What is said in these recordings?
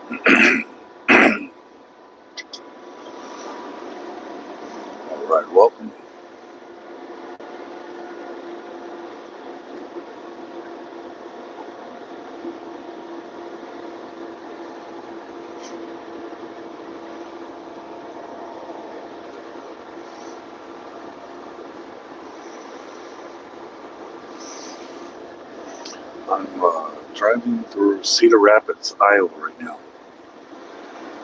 All right, welcome. I'm driving through Cedar Rapids, Iowa right now.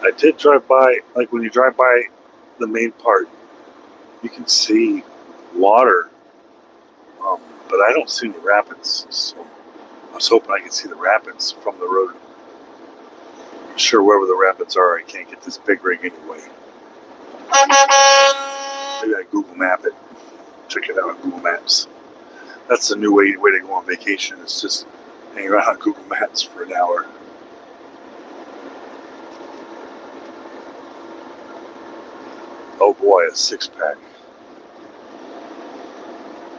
I did drive by, like when you drive by the main part, you can see water, but I don't see any rapids. So I was hoping I could see the rapids from the road. I'm sure wherever the rapids are, I can't get this big rig anyway. Maybe I Google Map it. Check it out on Google Maps. That's the new way to go on vacation. It's just hang around on Google Maps for an hour. Oh boy, a six-pack.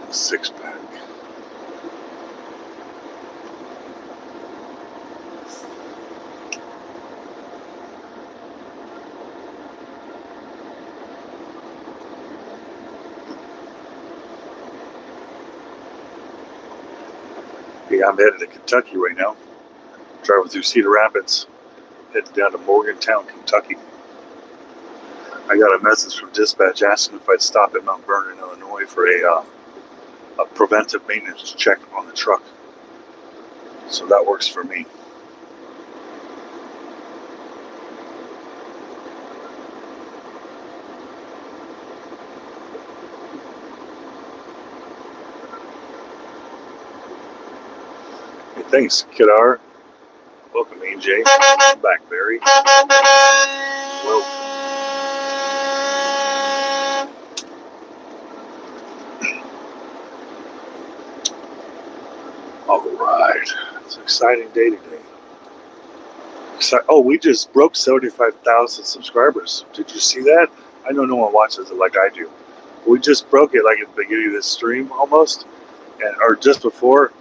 A six-pack. Yeah, I'm headed to Kentucky right now. Driving through Cedar Rapids, headed down to Morgantown, Kentucky. I got a message from dispatch asking if I'd stop in Mount Vernon, Illinois for a preventive maintenance check on the truck. So that works for me. Hey, thanks, Kidar. Welcome, AJ. Blackberry. Welcome. All right. It's an exciting day today. Oh, we just broke 75,000 subscribers. Did you see that? I know no one watches it like I do. We just broke it like at the beginning of this stream almost, or just before.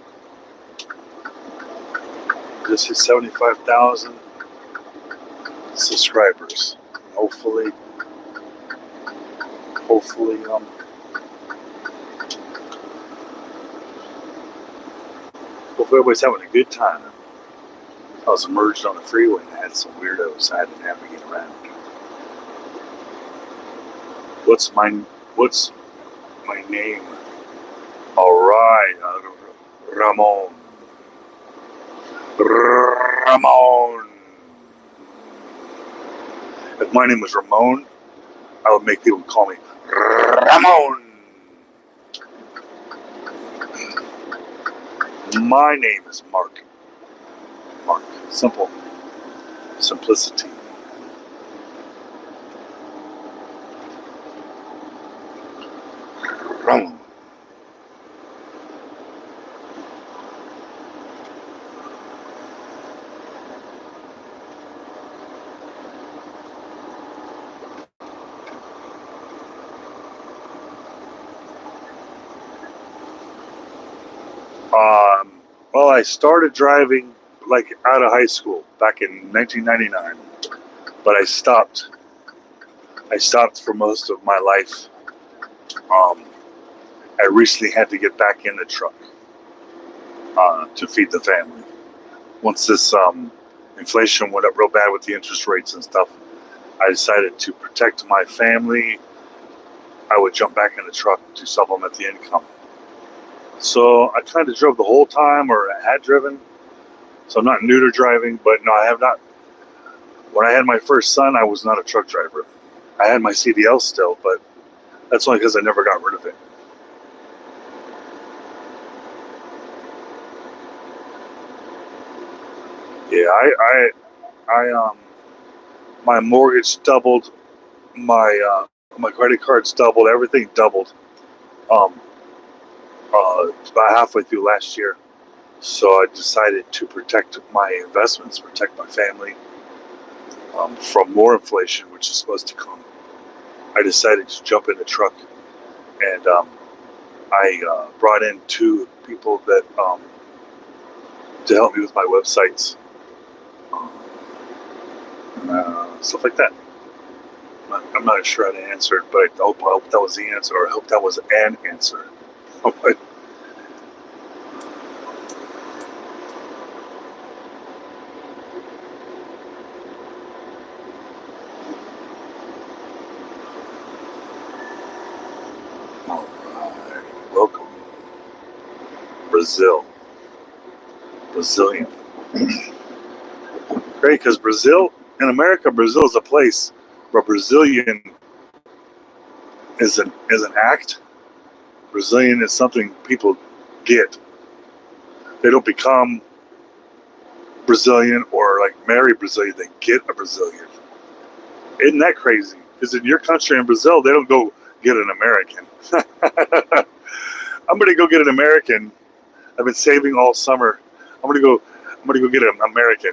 Just hit 75,000 subscribers. Hopefully, hopefully everybody's having a good time. I was emerged on the freeway and I had some weirdos I had to navigate around. What's my name? All right, Ramon. Ramon. If my name was Ramon, I would make people call me Ramon. My name is Mark. Mark. Simple. Simplicity. Ramon. Well, I started driving like out of high school back in 1999, but I stopped. I stopped for most of my life. I recently had to get back in the truck to feed the family. Once this inflation went up real bad with the interest rates and stuff, I decided to protect my family. I would jump back in the truck to supplement the income. So I kind of drove the whole time, or had driven. So I'm not new to driving, but no, I have not. When I had my first son, I was not a truck driver. I had my CDL still, but that's only because I never got rid of it. Yeah, my mortgage doubled, my credit cards doubled, everything doubled. About halfway through last year. So I decided to protect my investments, protect my family from more inflation, which is supposed to come. I decided to jump in the truck, and I brought in two people that to help me with my websites. stuff like that. I'm not sure how to answer it, but I hope that was the answer, or I hope that was an answer. All right, welcome, Brazilian. Great, because in America, Brazil is a place where Brazilian is an act. Brazilian is something people get. They don't become Brazilian or like marry Brazilian. They get a Brazilian. Isn't that crazy? Because in your country, in Brazil, they don't go get an American. I'm gonna go get an American. I've been saving all summer. I'm gonna go get an American.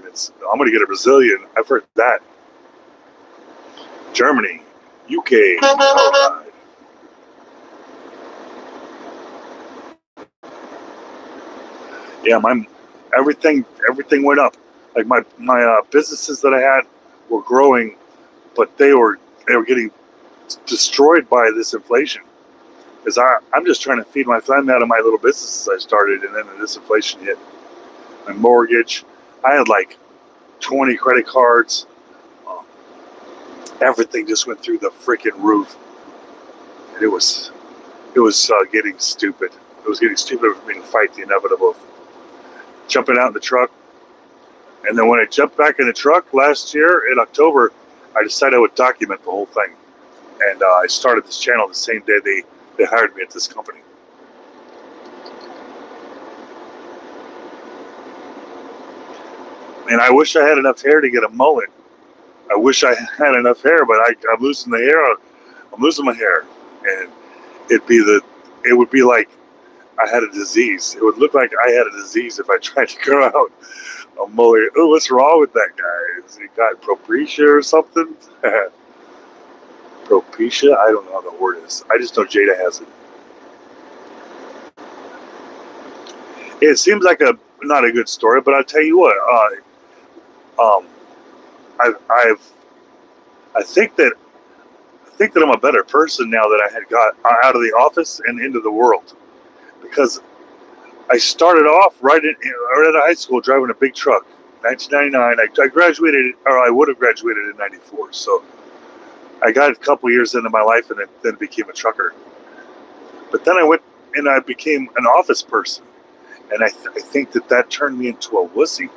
I'm gonna get a Brazilian. I've heard that. Germany, UK. All right. Yeah, everything went up. Like my businesses that I had were growing, but they were getting destroyed by this inflation. Because I'm just trying to feed my family out of my little businesses I started, and then this inflation hit. My mortgage, I had like 20 credit cards. Everything just went through the freaking roof, and it was getting stupid. It was getting stupid for me to fight the inevitable. Jumping out in the truck, and then when I jumped back in the truck last year in October, I decided I would document the whole thing, and I started this channel the same day they hired me at this company. And I wish I had enough hair to get a mullet. I wish I had enough hair, but I'm losing the hair. I'm losing my hair, and it would be like I had a disease. It would look like I had a disease if I tried to grow out a mullet. Oh, what's wrong with that guy? Has he got propecia or something? Propecia? I don't know how the word is. I just know Jada has it. It seems like not a good story, but I'll tell you what. I think that I'm a better person now that I had got out of the office and into the world, because I started off right out of high school driving a big truck. 1999. I graduated, or I would have graduated in '94. So I got a couple years into my life, and then became a trucker. But then I went and I became an office person, and I think that turned me into a wussy,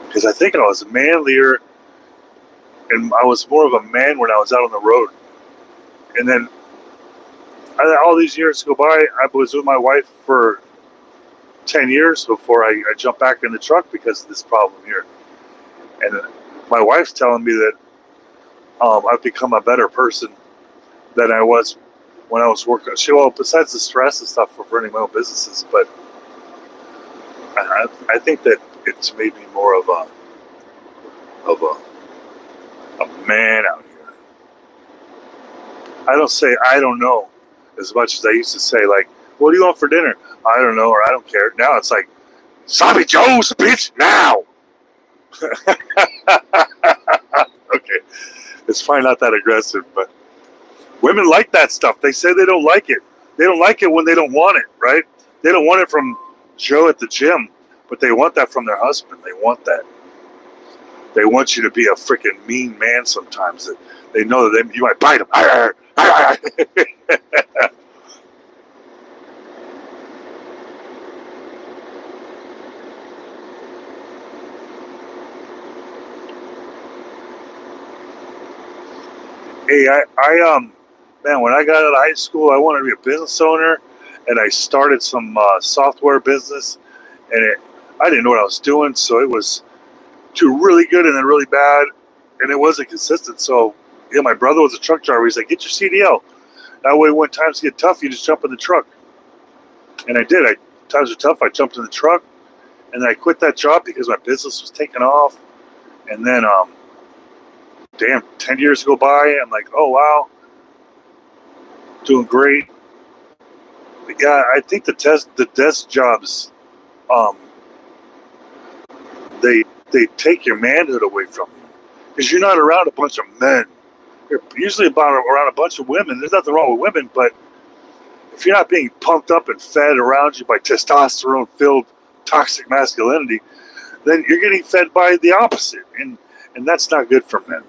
because I think I was manlier, and I was more of a man when I was out on the road. And then all these years go by. I was with my wife for 10 years before I jumped back in the truck because of this problem here. And my wife's telling me that I've become a better person than I was when I was working. Well, besides the stress and stuff for running my own businesses, but I think that it's made me more of a man out here. I don't say I don't know as much as I used to say, like, what do you want for dinner? I don't know, or I don't care. Now it's like, Sloppy Joe's, bitch, now. Okay, it's probably not that aggressive, but women like that stuff. They say they don't like it. They don't like it when they don't want it, right? They don't want it from Joe at the gym, but they want that from their husband. They want that. They want you to be a freaking mean man sometimes. They know that you might bite them. Hey, man, when I got out of high school, I wanted to be a business owner, and I started some software business, and I didn't know what I was doing, so it was really good and then really bad, and it wasn't consistent. So, yeah, my brother was a truck driver. He's like, get your CDL. That way, when times get tough, you just jump in the truck. And I did. Times were tough. I jumped in the truck, and then I quit that job because my business was taking off. And then, 10 years go by. I'm like, oh, wow. Doing great. But yeah, I think the desk jobs, they they take your manhood away from you because you're not around a bunch of men. You're usually around a bunch of women. There's nothing wrong with women, but if you're not being pumped up and fed around you by testosterone-filled toxic masculinity, then you're getting fed by the opposite, and that's not good for men.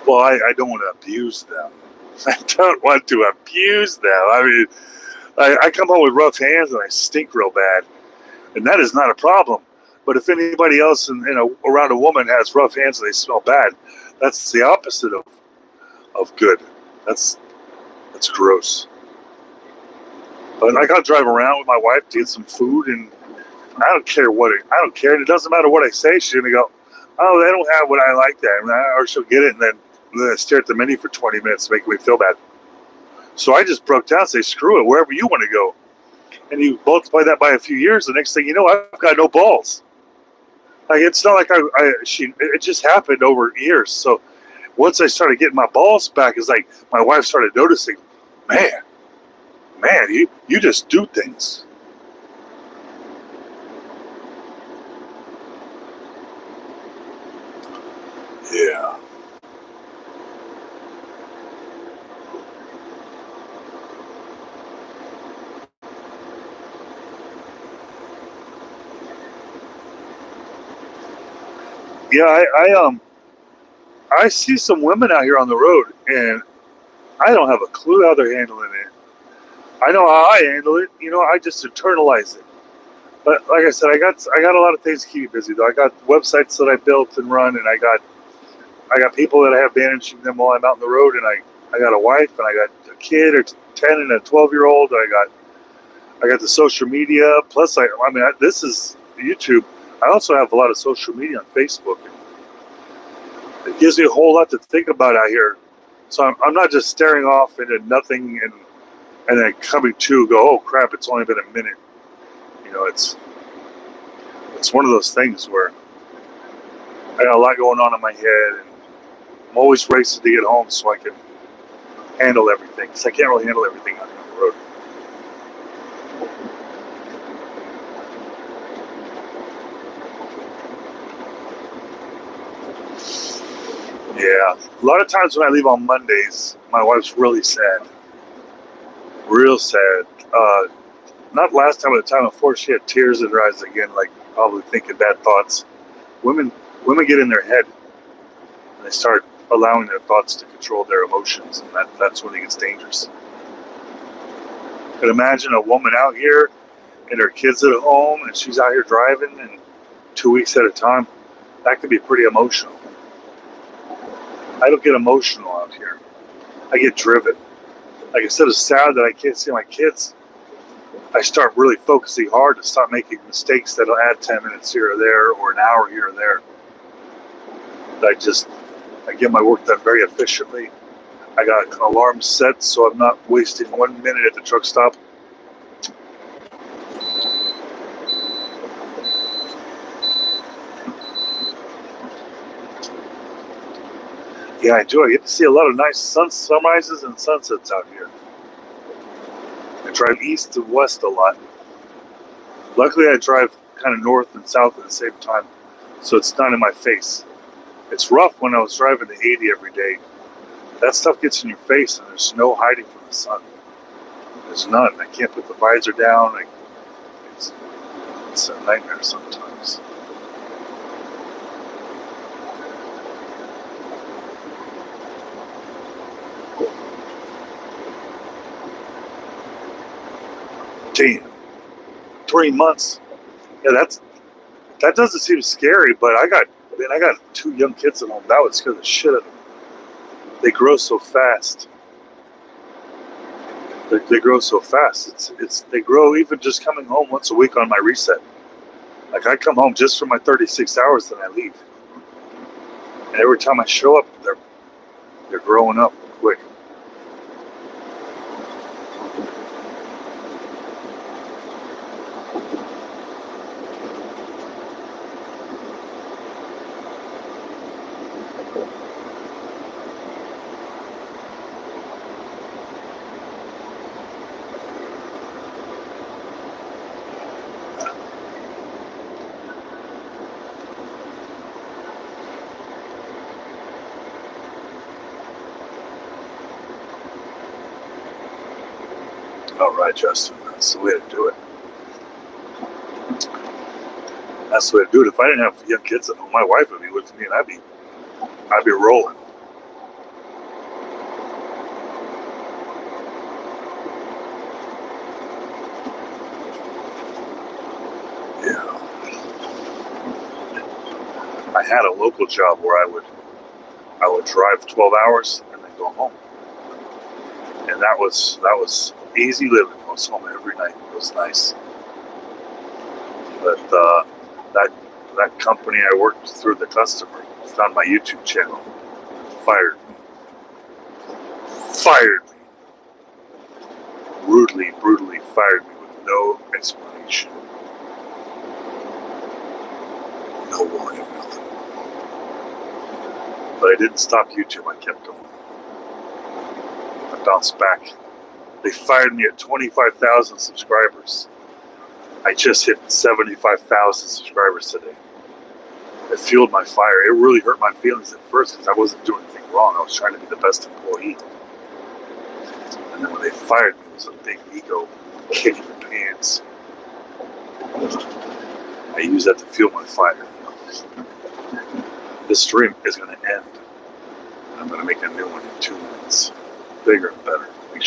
Well, I don't want to abuse them. I don't want to abuse them. I mean, I come home with rough hands and I stink real bad, and that is not a problem. But if anybody else around a woman has rough hands and they smell bad, that's the opposite of good. That's gross. But I got to drive around with my wife to get some food, and I don't care I don't care. And it doesn't matter what I say. She's gonna go, "Oh, they don't have what I like that," or she'll get it and then stare at the menu for 20 minutes, making me feel bad. So I just broke down and say, "Screw it, wherever you want to go." And you multiply that by a few years, the next thing you know, I've got no balls. Like, it's not like it just happened over years. So once I started getting my balls back, it's like my wife started noticing, man, you just do things. Yeah. Yeah, I see some women out here on the road, and I don't have a clue how they're handling it. I know how I handle it. I just internalize it. But like I said, I got a lot of things to keep me busy though. I got websites that I built and run, and I got people that I have managing them while I'm out on the road, and I got a wife, and I got a kid, or 10 and a 12-year-old. I got the social media. Plus, this is YouTube. I also have a lot of social media on Facebook. It gives me a whole lot to think about out here. So I'm not just staring off into nothing and then coming to go, oh crap, it's only been a minute. It's one of those things where I got a lot going on in my head, and I'm always racing to get home so I can handle everything, because I can't really handle everything out here on the road. Yeah, a lot of times when I leave on Mondays, my wife's really sad. Real sad. Not last time, but the time before, she had tears in her eyes again, like probably thinking bad thoughts. Women get in their head, and they start allowing their thoughts to control their emotions, and that's when it gets dangerous. You could imagine a woman out here and her kids at home, and she's out here driving, and 2 weeks at a time. That could be pretty emotional. I don't get emotional out here. I get driven. Like, instead of sad that I can't see my kids, I start really focusing hard to stop making mistakes that'll add 10 minutes here or there, or an hour here or there. I get my work done very efficiently. I got an alarm set so I'm not wasting 1 minute at the truck stop. Yeah, I do. I get to see a lot of nice sunrises and sunsets out here. I drive east and west a lot. Luckily, I drive kind of north and south at the same time, so it's not in my face. It's rough when I was driving the 80 every day. That stuff gets in your face, and there's no hiding from the sun. There's none. I can't put the visor down. It's a nightmare sometimes. Damn, 3 months. Yeah, that doesn't seem scary, but I got 2 young kids at home. That would scare the shit out of them. They grow so fast. They grow so fast. They grow even just coming home once a week on my reset. Like, I come home just for my 36 hours, then I leave. And every time I show up, they're growing up quick. All right, Justin, that's the way to do it. That's the way to do it. If I didn't have young kids at home, my wife would be with me, and I'd be rolling. Yeah. I had a local job where I would drive 12 hours and then go home, and that was easy living. I was home every night. It was nice. But that company I worked through, the customer found my YouTube channel, fired me, brutally fired me with no explanation, no warning, nothing. But I didn't stop YouTube. I kept going. I bounced back. They fired me at 25,000 subscribers. I just hit 75,000 subscribers today. It fueled my fire. It really hurt my feelings at first because I wasn't doing anything wrong. I was trying to be the best employee. And then when they fired me, it was a big ego kick in the pants. I use that to fuel my fire. This stream is going to end. I'm going to make a new one in 2 minutes. Bigger and better.